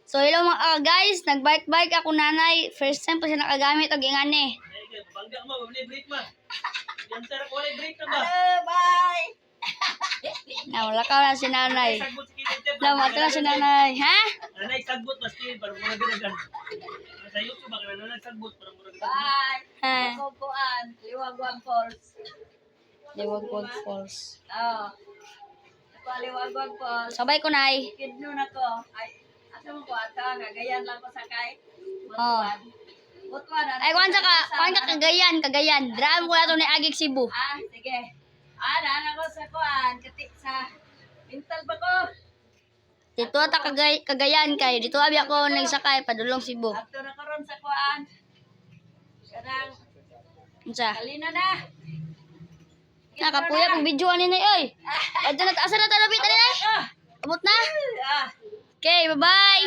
So hello mga guys, nagbike-bike ako nanay. First time pa siya nakagamit og ingani. Bangga mo, wala break ma. Yan sir, wala break na ba? Bye! Nawala na si nanay. Sagbot si Kilid. Nawala na si nanay. Ha? Nanay, sagbot mas Kilid, para mura ganagan. Sa YouTube, baka na nagsagbot, para mura ganagan. Bye! Ha? Kukuan, Liwagwag Falls. Liwagwag Falls. Oo. Ako Liwagwag Falls. Sabay ko nay. Kidno na ko. Ay, asa mo ko ata, gagayan lang ko sakay. Oh. Butuan. Ay, kuhan ka Cagayan. Dram ko na to ni Agig Cebu. Ah, sige. Naan ako sa kuan, kati sa mental ba ko? Dito ata Cagayan kay. Dito abi ako nagsakay padulong Cebu. Ato na karon sa kuan. Kanang Unsa? kalina na. Nakapuya kung video ani nay oy. Adto na asa na talapit ani nay. Ah! Abot na. Ah! Okay, bye-bye.